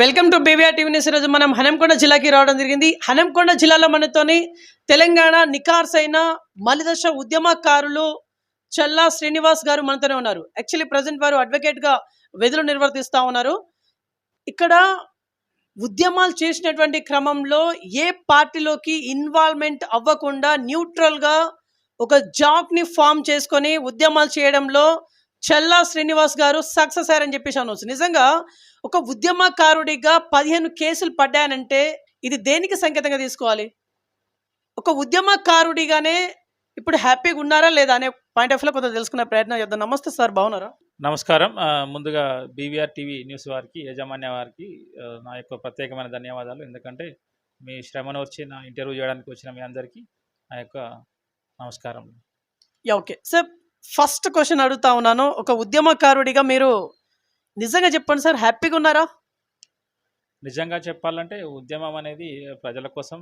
Welcome to BVR TV news. ఈరోజు మనం హనంకొండ జిల్లాకి రావడం జరిగింది. హనంకొండ జిల్లాలో మనతోని తెలంగాణ నికార్సైన మలిదశ ఉద్యమకారులు చల్లా శ్రీనివాస్ గారు మనతోనే ఉన్నారు. యాక్చువల్లీ ప్రజెంట్ వారు అడ్వకేట్గా విధులు నిర్వర్తిస్తూ ఉన్నారు. ఇక్కడ ఉద్యమాలు చేసినటువంటి క్రమంలో ఏ పార్టీలోకి ఇన్వాల్వ్మెంట్ అవ్వకుండా న్యూట్రల్గా ఒక జాబ్ని ఫామ్ చేసుకొని ఉద్యమాలు చేయడంలో చల్లా శ్రీనివాస్ గారు సక్సెస్ అయ్యారని చెప్పేసి అనవచ్చు. నిజంగా ఒక ఉద్యమకారుడిగా 15 కేసులు పడ్డాయనంటే ఇది దేనికి సంకేతంగా తీసుకోవాలి? ఒక ఉద్యమకారుడిగానే ఇప్పుడు హ్యాపీగా ఉన్నారా లేదా అనే పాయింట్ ఆఫ్ వ్యూలో కొంత తెలుసుకునే ప్రయత్నం చేద్దాం. నమస్తే సార్, బాగున్నారా? నమస్కారం. ముందుగా బీవీఆర్ టీవీ న్యూస్ వారికి, యాజమాన్య వారికి నా యొక్క ప్రత్యేకమైన ధన్యవాదాలు. ఎందుకంటే మీ శ్రమను వచ్చి నా ఇంటర్వ్యూ చేయడానికి వచ్చిన మీ అందరికీ నా యొక్క నమస్కారం. ఓకే సార్, ఫస్ట్ క్వశ్చన్ అడుగుతా ఉన్నాను. ఒక ఉద్యమకారుడిగా మీరు నిజంగా చెప్పండి సార్, హ్యాపీగా ఉన్నారా? నిజంగా చెప్పాలంటే ఉద్యమం అనేది ప్రజల కోసం,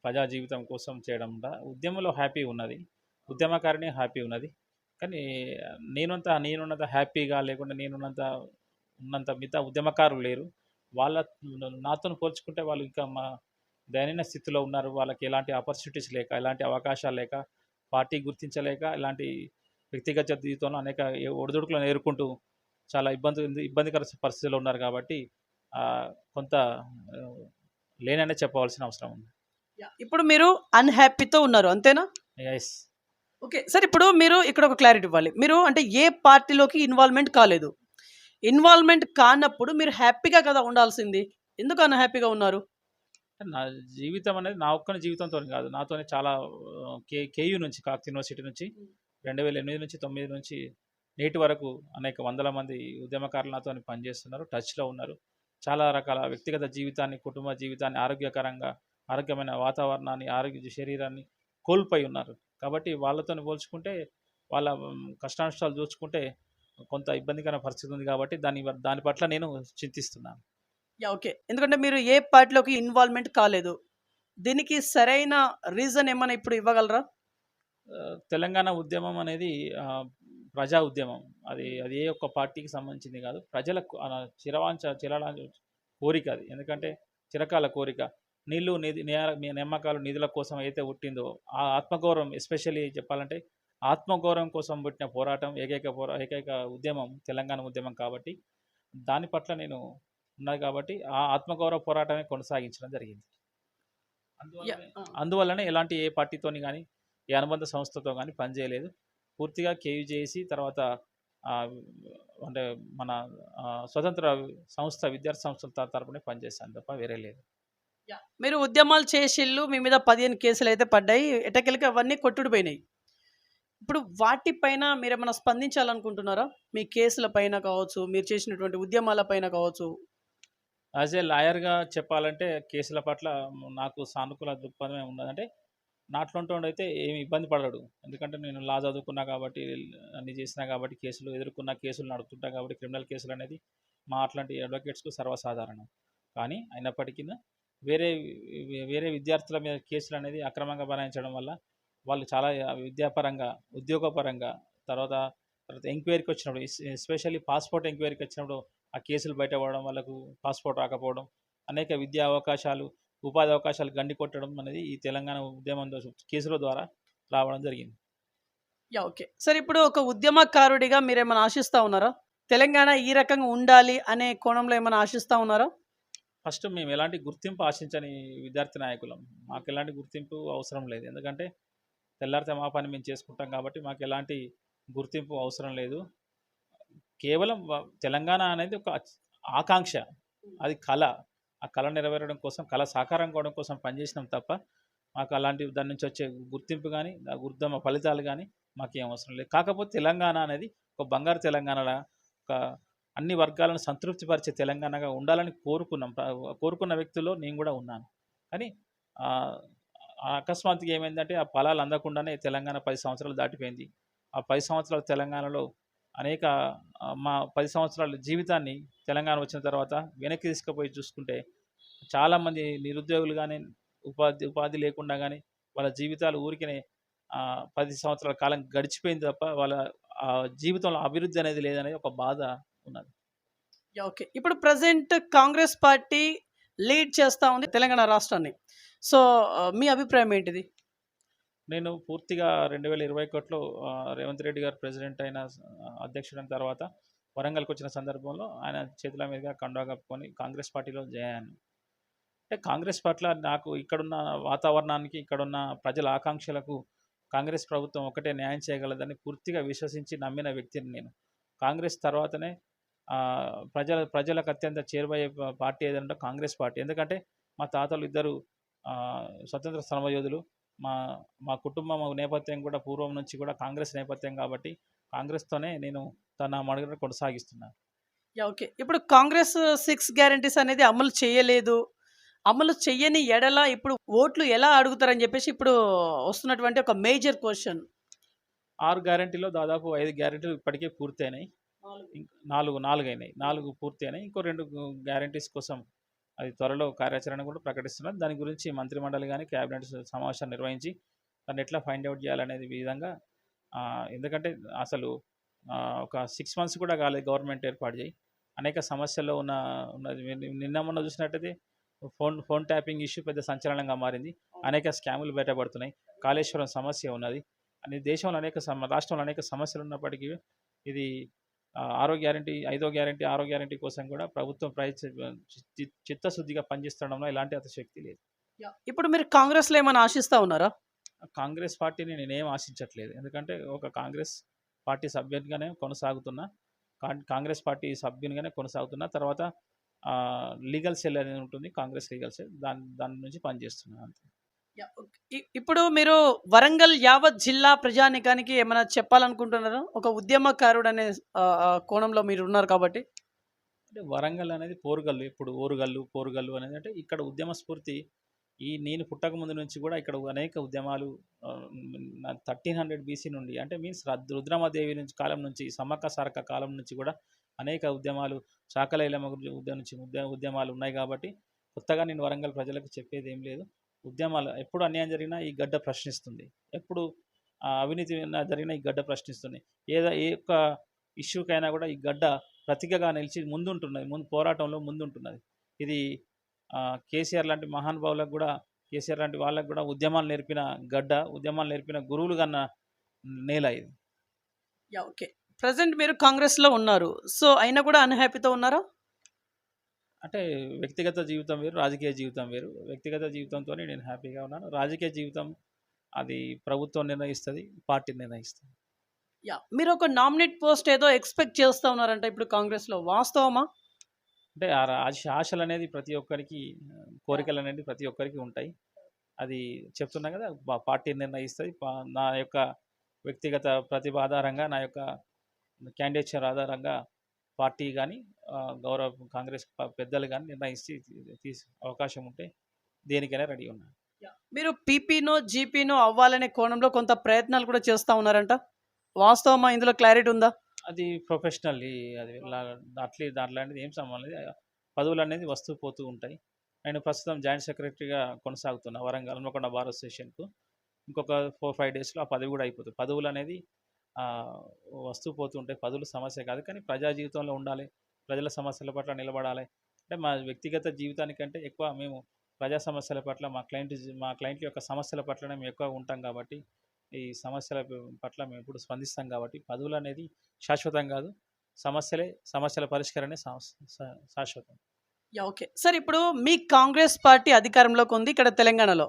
ప్రజా జీవితం కోసం చేయడం. ఉద్యమంలో హ్యాపీ ఉన్నది, ఉద్యమకారిని హ్యాపీ ఉన్నది. కానీ నేనున్నంత హ్యాపీగా లేకుండా ఉన్నంత మిగతా ఉద్యమకారులు లేరు. వాళ్ళ నాతో పోల్చుకుంటే వాళ్ళు ఇంకా మా దయనీయ స్థితిలో ఉన్నారు. వాళ్ళకి ఎలాంటి ఆపర్చునిటీస్ లేక, ఎలాంటి అవకాశాలు లేక, పార్టీ గుర్తించలేక, ఇలాంటి వ్యక్తిగత జీవితంలో అనేక ఒడిదుడుకులను ఎదుర్కొంటూ చాలా ఇబ్బందికర పరిస్థితుల్లో ఉన్నారు. కాబట్టి కొంత లేననే చెప్పవలసిన అవసరం ఉంది. ఇప్పుడు మీరు అన్హ్యాపీతో ఉన్నారు, అంతేనా? ఎస్. ఓకే సార్, ఇప్పుడు మీరు ఇక్కడ ఒక క్లారిటీ ఇవ్వాలి. మీరు అంటే ఏ పార్టీలోకి ఇన్వాల్వ్మెంట్ కాలేదు. ఇన్వాల్వ్మెంట్ కానప్పుడు మీరు హ్యాపీగా కదా ఉండాల్సింది, ఎందుకు అన్హ్యాపీగా ఉన్నారు? నా జీవితం అనేది నా ఒక్కని జీవితంతో కాదు, నాతోనే చాలా కేయూ నుంచి, కాకతీయ యూనివర్సిటీ నుంచి 2008 నుంచి 9 నుంచి నేటి వరకు అనేక వందల మంది ఉద్యమకారులు నాతో పనిచేస్తున్నారు, టచ్లో ఉన్నారు. చాలా రకాల వ్యక్తిగత జీవితాన్ని, కుటుంబ జీవితాన్ని, ఆరోగ్యమైన వాతావరణాన్ని, ఆరోగ్య శరీరాన్ని కోల్పోయి ఉన్నారు. కాబట్టి వాళ్ళతో పోల్చుకుంటే, వాళ్ళ కష్టానష్టాలు చూసుకుంటే కొంత ఇబ్బందికర పరిస్థితి ఉంది. కాబట్టి దాని పట్ల నేను చింతిస్తున్నాను. ఓకే, ఎందుకంటే మీరు ఏ పార్టీలోకి ఇన్వాల్వ్మెంట్ కాలేదు, దీనికి సరైన రీజన్ ఏమైనా ఇప్పుడు ఇవ్వగలరా? తెలంగాణ ఉద్యమం అనేది ప్రజా ఉద్యమం. అది ఏ ఒక్క పార్టీకి సంబంధించింది కాదు, ప్రజలకు చిరవాంఛ కోరిక అది. ఎందుకంటే చిరకాల కోరిక, నీళ్లు నియామకాలు నిధుల కోసం అయితే పుట్టిందో ఆ ఆత్మగౌరవం, ఎస్పెషల్లీ చెప్పాలంటే ఆత్మగౌరవం కోసం పుట్టిన పోరాటం, ఏకైక ఉద్యమం తెలంగాణ ఉద్యమం. కాబట్టి దాని పట్ల నేను ఉన్నది కాబట్టి ఆ ఆత్మగౌరవ పోరాటమే కొనసాగించడం జరిగింది. అందువల్లనే ఎలాంటి ఏ పార్టీతోని కానీ, ఏ అనుబంధ సంస్థతో కానీ పనిచేయలేదు. పూర్తిగా కేయూ చేసి తర్వాత అంటే మన స్వతంత్ర సంస్థ, విద్యార్థి సంస్థల తరపునే పనిచేస్తాను తప్ప వేరే లేదు. మీరు ఉద్యమాలు చేసిళ్ళు, మీ మీద 15 కేసులు అయితే పడ్డాయి, ఎటకెళ్ళకి అవన్నీ కొట్టుడిపోయినాయి. ఇప్పుడు వాటిపైన మీరేమైనా స్పందించాలనుకుంటున్నారా? మీ కేసుల పైన కావచ్చు, మీరు చేసినటువంటి ఉద్యమాల పైన కావచ్చు. యాజ్ ఏ లాయర్గా చెప్పాలంటే కేసుల పట్ల నాకు సానుకూల దృక్పథమే ఉన్నదంటే, నాట్లుంటోడైతే ఏమి ఇబ్బంది పడడు. ఎందుకంటే నేను లా చదువుకున్నా కాబట్టి, అన్ని చేసినా కాబట్టి, కేసులు నడుపుతుంటా కాబట్టి, క్రిమినల్ కేసులు అనేది మా అట్లాంటి అడ్వకేట్స్కు సర్వసాధారణం. కానీ అయినప్పటికీ వేరే విద్యార్థుల మీద కేసులు అనేది అక్రమంగా బనాయించడం వల్ల వాళ్ళు చాలా విద్యాపరంగా, ఉద్యోగపరంగా, తర్వాత ఎంక్వైరీకి వచ్చినప్పుడు, ఎస్పెషల్లీ పాస్పోర్ట్ ఎంక్వైరీకి వచ్చినప్పుడు ఆ కేసులు బయటపడడం, వాళ్ళకు పాస్పోర్ట్ రాకపోవడం, అనేక విద్యా అవకాశాలు, ఉపాధి అవకాశాలు గండి కొట్టడం అనేది ఈ తెలంగాణ ఉద్యమం కేసుల ద్వారా రావడం జరిగింది. ఓకే సార్, ఇప్పుడు ఒక ఉద్యమకారుడిగా మీరేమైనా ఆశిస్తూ ఉన్నారా? తెలంగాణ ఈ రకంగా ఉండాలి అనే కోణంలో ఏమైనా ఆశిస్తూ ఉన్నారా? ఫస్ట్ మేము ఎలాంటి గుర్తింపు ఆశించని విద్యార్థి నాయకులం. మాకు ఎలాంటి గుర్తింపు అవసరం లేదు. ఎందుకంటే తెల్లారితే మా పని మేము చేసుకుంటాం కాబట్టి మాకు ఎలాంటి గుర్తింపు అవసరం లేదు. కేవలం తెలంగాణ అనేది ఒక ఆకాంక్ష, అది కళ. ఆ కళ నెరవేరడం కోసం, కళ సాకారం కావడం కోసం పనిచేసినాం తప్ప మాకు అలాంటి దాని నుంచి వచ్చే గుర్తింపు కానీ, ఉద్యమ ఫలితాలు కానీ మాకేం అవసరం లేదు. కాకపోతే తెలంగాణ అనేది ఒక బంగారు తెలంగాణలా, ఒక అన్ని వర్గాలను సంతృప్తిపరిచే తెలంగాణగా ఉండాలని కోరుకున్న వ్యక్తుల్లో నేను కూడా ఉన్నాను. కానీ అకస్మాత్తుగా ఏమైందంటే ఆ ఫలాలు అందకుండానే తెలంగాణ 10 సంవత్సరాలు దాటిపోయింది. ఆ 10 సంవత్సరాల తెలంగాణలో అనేక మా 10 సంవత్సరాల జీవితాన్ని తెలంగాణ వచ్చిన తర్వాత వెనక్కి తీసుకుపోయి చూసుకుంటే చాలామంది నిరుద్యోగులు కానీ, ఉపాధి లేకుండా కానీ వాళ్ళ జీవితాలు ఊరికనే 10 సంవత్సరాల కాలం గడిచిపోయింది తప్ప వాళ్ళ జీవితంలో అభివృద్ధి అనేది లేదనేది ఒక బాధ ఉన్నది. ఓకే. ఇప్పుడు ప్రెజెంట్ కాంగ్రెస్ పార్టీ లీడ్ చేస్తా ఉంది తెలంగాణ రాష్ట్రాన్ని. సో, మీ అభిప్రాయం ఏంటిది? నేను పూర్తిగా 2021లో రేవంత్ రెడ్డి గారు ప్రెసిడెంట్ అయిన అధ్యక్షుడైన తర్వాత వరంగల్‌కొచ్చిన సందర్భంలో ఆయన చేతుల మీదుగా కండువా కప్పుకొని కాంగ్రెస్ పార్టీలో జాయిన్ అయ్యాను. అంటే కాంగ్రెస్ పట్ల నాకు ఇక్కడున్న వాతావరణానికి, ఇక్కడున్న ప్రజల ఆకాంక్షలకు కాంగ్రెస్ ప్రభుత్వం ఒకటే న్యాయం చేయగలదని పూర్తిగా విశ్వసించి నమ్మిన వ్యక్తిని నేను. కాంగ్రెస్ తర్వాతనే ప్రజలకు అత్యంత చేరువయ్యే పార్టీ ఏదంటే కాంగ్రెస్ పార్టీ. ఎందుకంటే మా తాతలు ఇద్దరు స్వతంత్ర సమరయోధులు. మా మా కుటుంబం నేపథ్యం కూడా పూర్వం నుంచి కూడా కాంగ్రెస్ నేపథ్యం కాబట్టి కాంగ్రెస్‌తోనే నేను నా మనుగడ కొనసాగిస్తున్నాను. ఓకే. ఇప్పుడు కాంగ్రెస్ 6 గ్యారంటీస్ అనేది అమలు చేయలేదు. అమలు చెయ్యని ఎడల ఇప్పుడు ఓట్లు ఎలా అడుగుతారని జెప్పేసి ఇప్పుడు వస్తున్నటువంటి ఒక మేజర్ క్వెషన్. 6 గ్యారంటీలో దాదాపు 5 గ్యారంటీలు ఇప్పటికే పూర్తయినాయి. 4 అయినాయి. 4 పూర్తయినాయి. ఇంకో 2 గ్యారంటీస్ కోసం అది త్వరలో కార్యాచరణ కూడా ప్రకటిస్తున్నారు. దాని గురించి మంత్రిమండలి గాని, క్యాబినెట్ సమావేశం నిర్వహించి దాన్ని ఎట్లా ఫైండ్ ఔట్ చేయాలనేది విధంగా ఎందుకంటే అసలు ఒక 6 మంత్స్ కూడా కాలేదు గవర్నమెంట్ ఏర్పాటు చేయి. అనేక సమస్యల్లో ఉన్నది. నిన్న మొన్న చూసినట్టయితే ఫోన్ ట్యాపింగ్ ఇష్యూ పెద్ద సంచలనంగా మారింది. అనేక స్కాములు బయటపడుతున్నాయి. కాళేశ్వరం సమస్య ఉన్నది. దేశంలో రాష్ట్రంలో అనేక సమస్యలు ఉన్నప్పటికీ ఇది ఆరో గ్యారంటీ, ఐదో గ్యారంటీ, ఆరో గ్యారంటీ కోసం కూడా ప్రభుత్వం చిత్తశుద్ధిగా పనిచేస్తుండడంలో ఎలాంటి అతిశయోక్తి లేదు. ఇప్పుడు మీరు కాంగ్రెస్‌లో ఏమైనా ఆశిస్తా ఉన్నారా? కాంగ్రెస్ పార్టీని నేనేం ఆశించట్లేదు. ఎందుకంటే ఒక కాంగ్రెస్ పార్టీ సభ్యునిగానే కొనసాగుతున్నా. కాంగ్రెస్ పార్టీ సభ్యునిగానే కొనసాగుతున్నా. తర్వాత లీగల్ సెల్ అనేది ఉంటుంది. Congress legal cell. దాని నుంచి పనిచేస్తున్నా అంతే. ఇప్పుడు మీరు వరంగల్ యావత్ జిల్లా ప్రజానీకానికి ఏమైనా చెప్పాలనుకుంటున్నారా? ఒక ఉద్యమకారుడనే కోణంలో మీరున్నారు కాబట్టి. అంటే వరంగల్ అనేది పోరుగల్లు. ఇప్పుడు పోరుగల్లు అనేది అంటే ఇక్కడ ఉద్యమ స్ఫూర్తి నేను పుట్టక ముందు నుంచి కూడా ఇక్కడ అనేక ఉద్యమాలు 1300 బీసీ నుండి అంటే మీన్స్ రుద్రమదేవి నుంచి కాలం నుంచి, సమ్మక్క సారక్క కాలం నుంచి కూడా అనేక ఉద్యమాలు, చాకలైలమ్మ ఉద్యమాలు ఉన్నాయి కాబట్టి కొత్తగా నేను వరంగల్ ప్రజలకు చెప్పేది ఏం లేదు. ఉద్యమాలు ఎప్పుడు అన్యాయం జరిగినా ఈ గడ్డ ప్రశ్నిస్తుంది. ఎప్పుడు అవినీతి జరిగినా ఈ గడ్డ ప్రశ్నిస్తుంది. ఏ ఒక్క ఇష్యూకైనా కూడా ఈ గడ్డ ప్రతికగా నిలిచి పోరాటంలో ముందుంటున్నది. ఇది కేసీఆర్ లాంటి మహానుభావులకు కూడా, కేసీఆర్ లాంటి వాళ్ళకు కూడా ఉద్యమాలు నేర్పిన గడ్డ, ఉద్యమాలు నేర్పిన గురువులు కన్నా నేల ఇది. ఓకే. ప్రెజెంట్ మీరు కాంగ్రెస్‌లో ఉన్నారు. సో, అయినా కూడా అన్‌హ్యాపీతో ఉన్నారా? అంటే వ్యక్తిగత జీవితం వేరు, రాజకీయ జీవితం వేరు. వ్యక్తిగత జీవితంతోనే నేను హ్యాపీగా ఉన్నాను. రాజకీయ జీవితం అది ప్రభుత్వం నిర్ణయిస్తది, పార్టీ నిర్ణయిస్తది. మీరు ఒక నామినేట్ పోస్ట్ ఏదో ఎక్స్‌పెక్ట్ చేస్తా ఉన్నారంట ఇప్పుడు కాంగ్రెస్‌లో. వాస్తవమా? అంటే ఆశలనేది ప్రతి ఒక్కరికి, కోరికలనేది ప్రతి ఒక్కరికి ఉంటాయి. అది చెప్తున్నా కదా! పార్టీ నిర్ణయిస్తది. నా యొక్క వ్యక్తిగత ప్రతిభ ఆధారంగా, నా యొక్క క్యాండిడేచర్ ఆధారంగా పార్టీ గాని, గౌరవ కాంగ్రెస్ పెద్దలు గాని నిర్ణయిస్తే అవకాశం ఉంటే దేనికైనా రెడీ ఉన్నాను. మీరు పీపీనో, జీపీనో అవ్వాలనే కోణంలో కొంత ప్రయత్నాలు కూడా చేస్తా ఉన్నారంట. వాస్తవమా? ఇందులో క్లారిటీ ఉందా? అది ప్రొఫెషనల్లీ అది దాంట్లాంటిది ఏం సంబంధం లేదు. పదవులనేది వస్తూ పోతూ ఉంటాయి. నేను ప్రస్తుతం జాయింట్ సెక్రటరీగా కొనసాగుతున్నా వరంగల్ హన్మకొండ బార్ అసోసియేషన్‌కు. ఇంకొక 4, 5 డేస్‌లో ఆ పదవి కూడా అయిపోతుంది. పదవులనేది వస్తూ పోతూ ఉంటాయి. పదవులు సమస్య కాదు. కానీ ప్రజా జీవితంలో ఉండాలి. ప్రజల సమస్యల పట్ల నిలబడాలి. అంటే మా వ్యక్తిగత జీవితానికంటే ఎక్కువ మేము ప్రజా సమస్యల పట్ల మా క్లయింట్ల యొక్క సమస్యల పట్లనే మేము ఎక్కువగా ఉంటాం కాబట్టి, ఈ సమస్యల పట్ల మేము ఎప్పుడు స్పందిస్తాం కాబట్టి పదవులనేది శాశ్వతం కాదు. సమస్యల పరిష్కారమే శాశ్వతం. ఓకే. సార్, ఇప్పుడు మీ కాంగ్రెస్ పార్టీ అధికారంలోకి ఉంది ఇక్కడ తెలంగాణలో.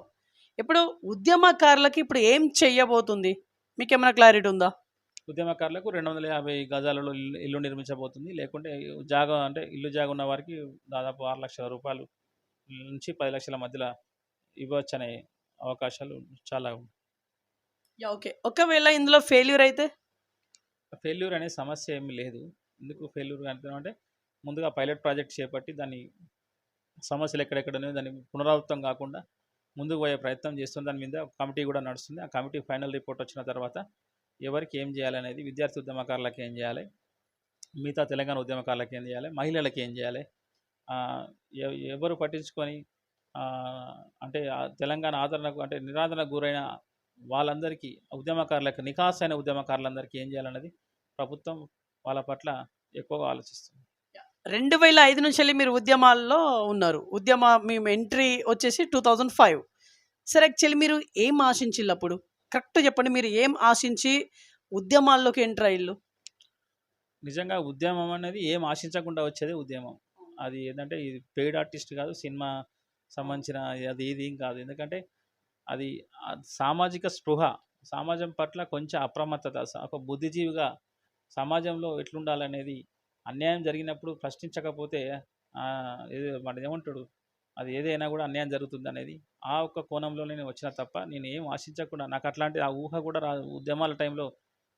ఇప్పుడు ఉద్యమకారులకి ఇప్పుడు ఏం చెయ్యబోతుంది? మీకేమైనా క్లారిటీ ఉందా? ఉద్యమకారులకు 250 గజాలలో ఇల్లు నిర్మించబోతుంది. లేకుంటే ఇల్లు జాగా ఉన్న వారికి దాదాపు 6 లక్షల రూపాయలు నుంచి 10 లక్షల మధ్యలో ఇవ్వచ్చనే అవకాశాలు చాలా ఉన్నాయి. ఓకే. ఒకవేళ ఇందులో ఫెయిల్యూర్ అయితే? ఫెయిల్యూర్ అనే సమస్య ఏమీ లేదు. ఎందుకు ఫెయిల్యూర్ అంటున్నామంటే ముందుగా పైలట్ ప్రాజెక్ట్ చేపట్టి దాన్ని సమస్యలు ఎక్కడెక్కడ ఉన్నాయో దాన్ని పునరావృతం కాకుండా ముందుకు పోయే ప్రయత్నం చేస్తుంది. దాని మీద ఒక కమిటీ కూడా నడుస్తుంది. ఆ కమిటీ ఫైనల్ రిపోర్ట్ వచ్చిన తర్వాత ఎవరికి ఏం చేయాలనేది, విద్యార్థి ఉద్యమకారులకు ఏం చేయాలి, మిగతా తెలంగాణ ఉద్యమకారులకు ఏం చేయాలి, మహిళలకు ఏం చేయాలి, ఎవరు పట్టించుకొని అంటే తెలంగాణ ఆదరణకు అంటే నిరాదరణకు గురైన వాళ్ళందరికీ ఉద్యమకారులకు, నికాసైన ఉద్యమకారులందరికీ ఏం చేయాలన్నది ప్రభుత్వం వాళ్ళ పట్ల ఎక్కువగా ఆలోచిస్తుంది. 2005 నుంచి మీరు ఉద్యమాల్లో ఉన్నారు. మీ ఎంట్రీ వచ్చేసి 2005. సరే యాక్చువల్లీ మీరు ఏం ఆశించిల్లు అప్పుడు? కరెక్ట్ చెప్పండి. మీరు ఏం ఆశించి ఉద్యమాల్లోకి ఎంటర్ అయ్యిల్లు? నిజంగా ఉద్యమం అనేది ఏం ఆశించకుండా వచ్చేదే ఉద్యమం. అది ఏంటంటే ఇది పెయిడ్ ఆర్టిస్ట్ కాదు, సినిమా సంబంధించిన అది ఇది ఏం కాదు. ఎందుకంటే అది సామాజిక స్పృహ, సమాజం పట్ల కొంచెం అప్రమత్తత, ఒక బుద్ధిజీవిగా సమాజంలో ఎట్లుండాలనేది, అన్యాయం జరిగినప్పుడు ప్రశ్నించకపోతే ఏదో మన ఏమంటాడు, అది ఏదైనా కూడా అన్యాయం జరుగుతుందనేది ఆ ఒక్క కోణంలోనే నేను వచ్చినా తప్ప నేను ఏం ఆశించకుండా, నాకు అట్లాంటి ఆ ఊహ కూడా రాదు. ఉద్యమాల టైంలో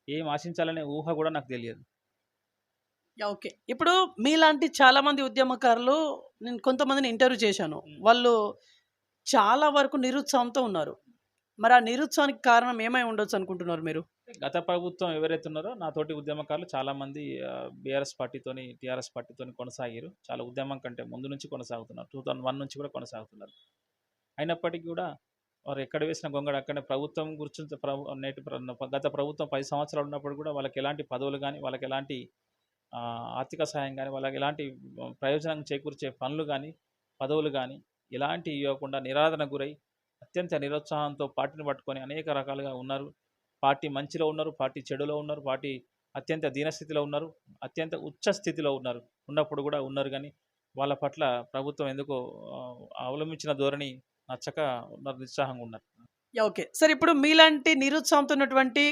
ఏం ఆశించాలనే ఊహ కూడా నాకు తెలియదు. ఓకే. ఇప్పుడు మీలాంటి చాలామంది ఉద్యమకారులు నేను కొంతమందిని ఇంటర్వ్యూ చేశాను. వాళ్ళు చాలా వరకు నిరుత్సాహంతో ఉన్నారు. మరి ఆ నిరుత్సాహానికి కారణం ఏమై ఉండొచ్చు అనుకుంటున్నారు మీరు? గత ప్రభుత్వం ఎవరైతే ఉన్నారో నాతోటి ఉద్యమకారులు చాలామంది బీఆర్ఎస్ పార్టీతోని, టీఆర్ఎస్ పార్టీతోని కొనసాగారు. చాలా ఉద్యమం కంటే ముందు నుంచి కొనసాగుతున్నారు. 2001 నుంచి కూడా కొనసాగుతున్నారు. అయినప్పటికీ కూడా వారు ఎక్కడ వేసిన గొంగడ అక్కడనే. ప్రభుత్వం గురించి గత ప్రభుత్వం 10 సంవత్సరాలు ఉన్నప్పుడు కూడా వాళ్ళకి ఎలాంటి పదవులు కానీ, వాళ్ళకి ఎలాంటి ఆర్థిక సహాయం కానీ, వాళ్ళకి ఎలాంటి ప్రయోజనం చేకూర్చే పనులు కానీ, పదవులు కానీ ఎలాంటివి ఇవ్వకుండా నిరాదరణకు గురై అత్యంత నిరుత్సాహంతో పార్టీని పట్టుకొని అనేక రకాలుగా ఉన్నారు. పార్టీ మంచిలో ఉన్నారు, పార్టీ చెడులో ఉన్నారు, పార్టీ అత్యంత దీనస్థితిలో ఉన్నారు, అత్యంత ఉచ్చ స్థితిలో ఉన్నారు. ఉన్నప్పుడు కూడా ఉన్నారు కానీ వాళ్ళ పట్ల ప్రభుత్వం ఎందుకో అవలంబించిన ధోరణి నచ్చక ఉన్నారు, నిరుత్సాహంగా ఉన్నారు. ఓకే. సరే ఇప్పుడు మీలాంటి నిరుత్సాహంతో ఉన్నటువంటి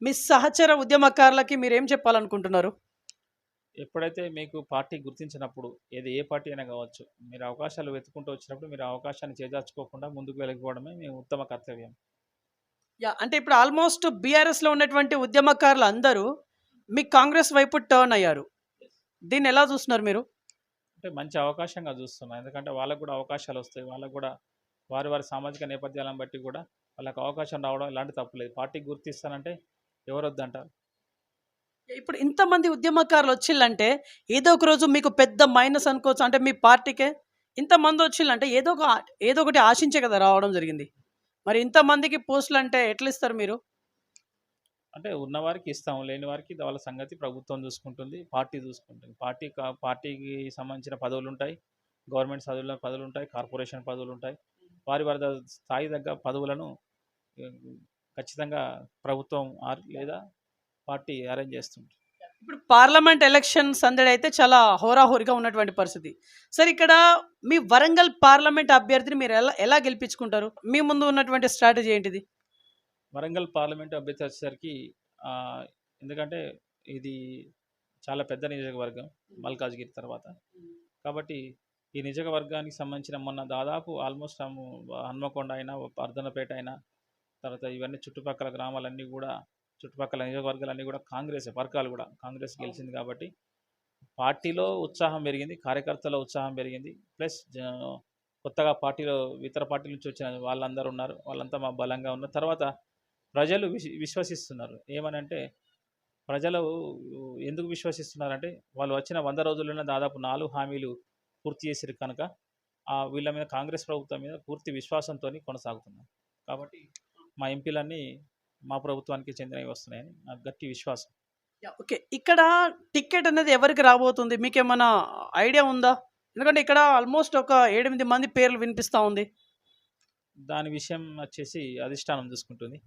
మీ సహచర ఉద్యమకారులకి మీరేం చెప్పాలనుకుంటున్నారు? ఎప్పుడైతే మీకు పార్టీ గుర్తించినప్పుడు, ఏ పార్టీ అయినా కావచ్చు, మీరు అవకాశాలు వెతుకుంటూ వచ్చినప్పుడు మీరు ఆ అవకాశాన్ని చేజార్చుకోకుండా ముందుకు వెళ్ళకపోవడమే మీ ఉత్తమ కర్తవ్యం. అంటే ఇప్పుడు ఆల్మోస్ట్ బీఆర్ఎస్‌లో ఉన్నటువంటి ఉద్యమకారులు అందరూ మీ కాంగ్రెస్ వైపు టర్న్ అయ్యారు. దీన్ని ఎలా చూస్తున్నారు మీరు? అంటే మంచి అవకాశంగా చూస్తున్నాను. ఎందుకంటే వాళ్ళకు కూడా అవకాశాలు వస్తాయి. వాళ్ళకు కూడా వారి వారి సామాజిక నేపథ్యాలను బట్టి కూడా వాళ్ళకి అవకాశం రావడం ఎలాంటి తప్పులేదు. పార్టీ గుర్తిస్తానంటే ఎవరు వద్దంటారు? ఇప్పుడు ఇంతమంది ఉద్యమకారులు వచ్చిల్లంటే ఏదో ఒక రోజు మీకు పెద్ద మైనస్ అనుకోవచ్చు. అంటే మీ పార్టీకే ఇంతమంది వచ్చిల్లంటే ఏదో ఒకటి ఆశించే కదా రావడం జరిగింది. మరి ఇంతమందికి పోస్టులు అంటే ఎట్లా ఇస్తారు మీరు? అంటే ఉన్నవారికి ఇస్తాం, లేని వారికి వాళ్ళ సంగతి ప్రభుత్వం చూసుకుంటుంది, పార్టీ చూసుకుంటుంది. పార్టీకి సంబంధించిన పదవులు ఉంటాయి, గవర్నమెంట్ పదవులు ఉంటాయి, కార్పొరేషన్ పదవులు ఉంటాయి. వారి వారి స్థాయి తగ్గ పదవులను ఆ, ఖచ్చితంగా ప్రభుత్వం లేదా పార్టీ అరేంజ్ చేస్తుంది. ఇప్పుడు పార్లమెంట్ ఎలక్షన్ సందడి అయితే చాలా హోరాహోరీగా ఉన్నటువంటి పరిస్థితి. సరే ఇక్కడ మీ వరంగల్ పార్లమెంట్ అభ్యర్థిని మీరు ఎలా గెలిపించుకుంటారు? మీ ముందు ఉన్నటువంటి స్ట్రాటజీ ఏంటిది? వరంగల్ పార్లమెంట్ అభ్యర్థి వచ్చేసరికి ఆ, ఎందుకంటే ఇది చాలా పెద్ద నియోజకవర్గం మల్కాజ్గిరి తర్వాత. కాబట్టి ఈ నియోజకవర్గానికి సంబంధించిన మొన్న దాదాపు ఆల్మోస్ట్ హన్మకొండ అయినా, వర్ధనపేట అయినా, తర్వాత ఇవన్నీ చుట్టుపక్కల గ్రామాలన్నీ కూడా, చుట్టుపక్కల నియోజకవర్గాలన్నీ కూడా కాంగ్రెస్ వర్గాలు కూడా కాంగ్రెస్ గెలిచింది. కాబట్టి పార్టీలో ఉత్సాహం పెరిగింది, కార్యకర్తల ఉత్సాహం పెరిగింది. ప్లస్ కొత్తగా పార్టీలో ఇతర పార్టీల నుంచి వచ్చిన వాళ్ళందరూ ఉన్నారు, వాళ్ళంతా మా బలంగా ఉన్నారు. తర్వాత ప్రజలు విశ్వసిస్తున్నారు. ఏమనంటే ప్రజలు ఎందుకు విశ్వసిస్తున్నారంటే వాళ్ళు వచ్చిన 100 రోజుల్లోనే దాదాపు 4 హామీలు పూర్తి చేసారు కనుక వీళ్ళ మీద, కాంగ్రెస్ ప్రభుత్వం మీద పూర్తి విశ్వాసంతో కొనసాగుతున్నారు. కాబట్టి మా ఎంపీలన్నీ మా ప్రభుత్వానికి చెందినవి వస్తున్నాయని నాకు గట్టి విశ్వాసం. ఓకే. ఇక్కడ టికెట్ అనేది ఎవరికి రాబోతుంది? మీకేమన్నా ఐడియా ఉందా? ఎందుకంటే ఇక్కడ ఆల్మోస్ట్ ఒక 7-8 మంది పేర్లు వినిపిస్తా ఉంది. దాని విషయం వచ్చేసి అధిష్టానం చూసుకుంటుంది.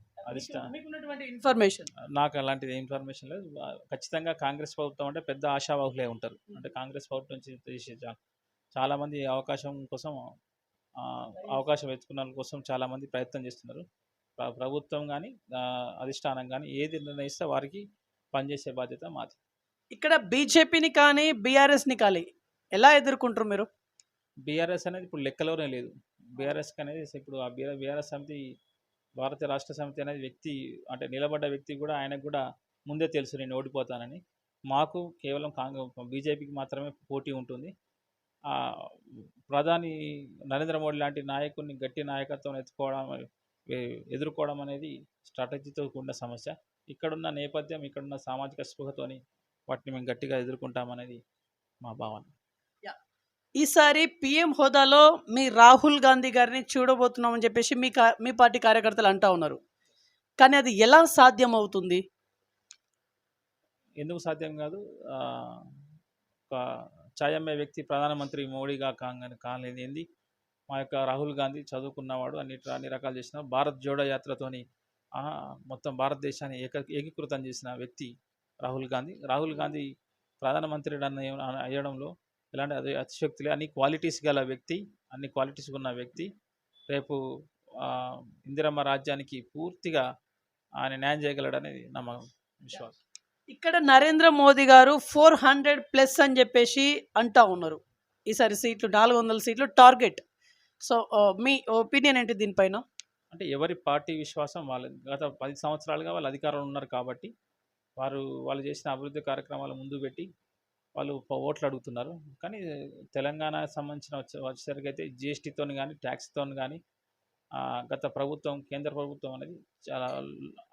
మీకున్నటువంటి ఇన్ఫర్మేషన్. నాకు అలాంటిది ఇన్ఫర్మేషన్ లేదు. ఖచ్చితంగా కాంగ్రెస్ ప్రభుత్వం అంటే పెద్ద ఆశావాహులే ఉంటారు. అంటే కాంగ్రెస్ ప్రభుత్వం నుంచి తీసి చాలామంది అవకాశం కోసం, అవకాశం వెతుకున్న కోసం చాలామంది ప్రయత్నం చేస్తున్నారు. ప్రభుత్వం కానీ, అధిష్టానం కానీ ఏది నిర్ణయిస్తే వారికి పనిచేసే బాధ్యత మాది. ఇక్కడ బీజేపీని కానీ, బీఆర్ఎస్‌ని కానీ ఎలా ఎదుర్కొంటారు మీరు? బీఆర్ఎస్ అనేది ఇప్పుడు లెక్కలోనే లేదు. బీఆర్ఎస్ అనేది ఇప్పుడు ఆ బీఆర్ఎస్ సమితి, భారతీయ రాష్ట్ర సమితి అనేది వ్యక్తి, అంటే నిలబడ్డ వ్యక్తి కూడా, ఆయనకు కూడా ముందే తెలుసు నేను ఓడిపోతానని. మాకు కేవలం బీజేపీకి మాత్రమే పోటీ ఉంటుంది. ప్రధాని నరేంద్ర మోడీ లాంటి నాయకుడిని, గట్టి నాయకత్వం ఎదుర్కోవడం అనేది స్ట్రాటజీతో కూడిన సమస్య. ఇక్కడున్న నేపథ్యం, ఇక్కడున్న సామాజిక స్పృహతోని వాటిని మేము గట్టిగా ఎదుర్కొంటామనేది మా భావన. ఈసారి పీఎం హోదాలో మీ రాహుల్ గాంధీ గారిని చూడబోతున్నామని చెప్పేసి మీ పార్టీ కార్యకర్తలు అంటా ఉన్నారు. కానీ అది ఎలా సాధ్యం అవుతుంది? ఎందుకు సాధ్యం కాదు? ఒక ఛాయ్ అమ్మే వ్యక్తి ప్రధానమంత్రి మోడీగా కాలేదు ఏంది. మా యొక్క రాహుల్ గాంధీ చదువుకున్నవాడు, అన్ని రకాలు చేసిన భారత్ జోడో యాత్రతోని మొత్తం భారతదేశాన్ని ఏకీకృతం చేసిన వ్యక్తి రాహుల్ గాంధీ ప్రధానమంత్రి అయ్యడంలో ఎలాంటి అతిశక్తి లేదు. అన్ని క్వాలిటీస్ గల వ్యక్తి, అన్ని క్వాలిటీస్ ఉన్న వ్యక్తి. రేపు ఇందిరమ్మ రాజ్యానికి పూర్తిగా ఆయన న్యాయం చేయగలడనేది నా విశ్వాసం. ఇక్కడ నరేంద్ర మోదీ గారు 400+ అని చెప్పేసి అంటా ఉన్నారు. ఈసారి సీట్లు 400 సీట్లు టార్గెట్. సో మీ ఒపీనియన్ ఏంటి దీనిపైన? అంటే ఎవరి పార్టీ విశ్వాసం వాళ్ళది. గత 10 సంవత్సరాలుగా వాళ్ళు అధికారంలో ఉన్నారు కాబట్టి వాళ్ళు చేసిన అభివృద్ధి కార్యక్రమాలు ముందు పెట్టి వాళ్ళు ఓట్లు అడుగుతున్నారు. కానీ తెలంగాణకు సంబంధించిన వచ్చేసరికి అయితే జిఎస్టీతో కానీ ట్యాక్స్తో కానీ గత ప్రభుత్వం, కేంద్ర ప్రభుత్వం అనేది చాలా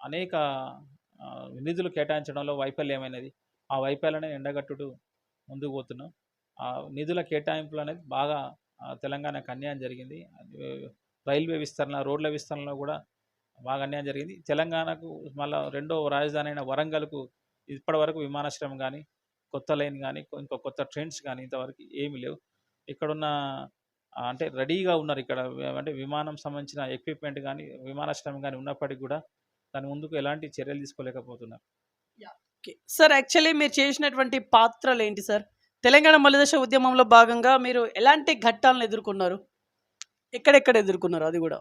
అనేక నిధులు కేటాయించడంలో వైఫల్యమైనది. ఆ వైఫల్యాన్ని ఎండగట్టుడు ముందుకు పోతున్నాం. ఆ నిధుల కేటాయింపులు అనేది బాగా తెలంగాణకు అన్యాయం జరిగింది. రైల్వే విస్తరణ, రోడ్ల విస్తరణలో కూడా బాగా అన్యాయం జరిగింది. తెలంగాణకు మళ్ళీ రెండో రాజధాని అయిన వరంగల్కు ఇప్పటివరకు విమానాశ్రయం కానీ, కొత్త లైన్ కానీ, ఇంకో కొత్త ట్రైన్స్ కానీ ఇంతవరకు ఏమీ లేవు. ఇక్కడున్న అంటే రెడీగా ఉన్నారు. ఇక్కడ అంటే విమానం సంబంధించిన ఎక్విప్మెంట్ కానీ, విమానాశ్రయం కానీ ఉన్నప్పటికీ కూడా దాని ముందుకు ఎలాంటి చర్యలు తీసుకోలేకపోతున్నారు. సార్, యాక్చువల్లీ మీరు చేసినటువంటి పాత్రలు ఏంటి సార్? తెలంగాణ మలిదశ ఉద్యమంలో భాగంగా మీరు ఎలాంటి ఘట్టాలను ఎదుర్కొన్నారు, ఎక్కడెక్కడ ఎదుర్కొన్నారు అది కూడా?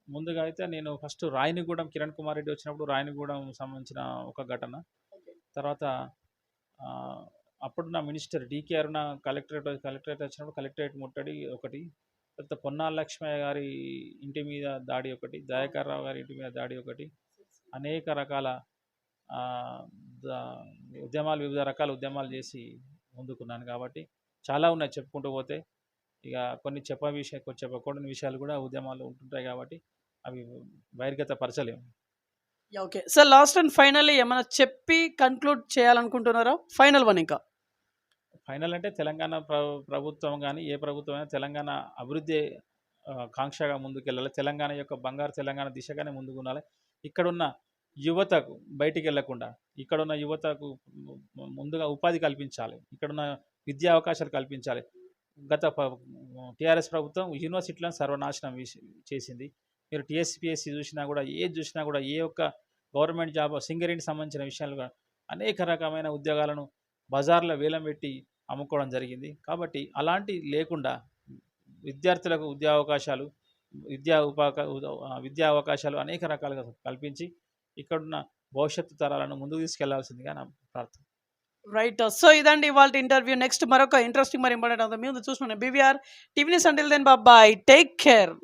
ముందుగా అయితే నేను ఫస్ట్ రాయనిగూడెం, కిరణ్ కుమార్ రెడ్డి వచ్చినప్పుడు రాయనిగూడెం సంబంధించిన ఒక ఘటన. తర్వాత అప్పుడున్న మినిస్టర్ డికే అరుణ కలెక్టరేట్ వచ్చినప్పుడు కలెక్టరేట్ ముట్టడి ఒకటి. తర్వాత పొన్నాల లక్ష్మయ్య గారి ఇంటి మీద దాడి ఒకటి, దయాకర్ రావు గారి ఇంటి మీద దాడి ఒకటి. అనేక రకాల వివిధ రకాల ఉద్యమాలు చేసి ముందుకున్నాను కాబట్టి చాలా ఉన్నాయి చెప్పుకుంటూ పోతే. ఇక కొన్ని చెప్పకూడని విషయాలు కూడా ఉద్యమాలు ఉంటుంటాయి కాబట్టి అవి బహిర్గతపరచలేము. Okay sir, last and finally ఏమైనా చెప్పి కన్క్లూడ్ చేయాలనుకుంటున్నారా? Final one. ఇంకా ఫైనల్ అంటే తెలంగాణ ప్రభుత్వం కానీ ఏ ప్రభుత్వం అయినా తెలంగాణ అభివృద్ధి కాంక్షగా ముందుకెళ్ళాలి. తెలంగాణ యొక్క బంగారు తెలంగాణ దిశగానే ముందుకు ఉండాలి. ఇక్కడున్న యువతకు బయటికి వెళ్లకుండా ఇక్కడున్న యువతకు ముందుగా ఉపాధి కల్పించాలి. ఇక్కడున్న విద్యా అవకాశాలు కల్పించాలి. గత టీఆర్ఎస్ ప్రభుత్వం యూనివర్సిటీలను సర్వనాశనం చేసింది. మీరు టీఎస్పీఎస్సీ చూసినా కూడా, ఏది చూసినా కూడా ఏ ఒక్క గవర్నమెంట్ జాబ్, సింగరేణికి సంబంధించిన విషయాలు అనేక రకమైన ఉద్యోగాలను బజార్లో వేలం పెట్టి అమ్ముకోవడం జరిగింది. కాబట్టి అలాంటి లేకుండా విద్యార్థులకు విద్యా అవకాశాలు అనేక రకాలుగా కల్పించి ఇక్కడున్న భవిష్యత్తు తరాలను ముందుకు తీసుకెళ్లాల్సిందిగా నా ప్రార్థన. రైట్. సో ఇదండి ఇవాళ ఇంటర్వ్యూ. నెక్స్ట్ మరొక ఇంట్రెస్టింగ్ మరి ఇంపార్టెంట్ అంతా మీరు చూస్తున్నాం BVR TV news. Until then bye, take care.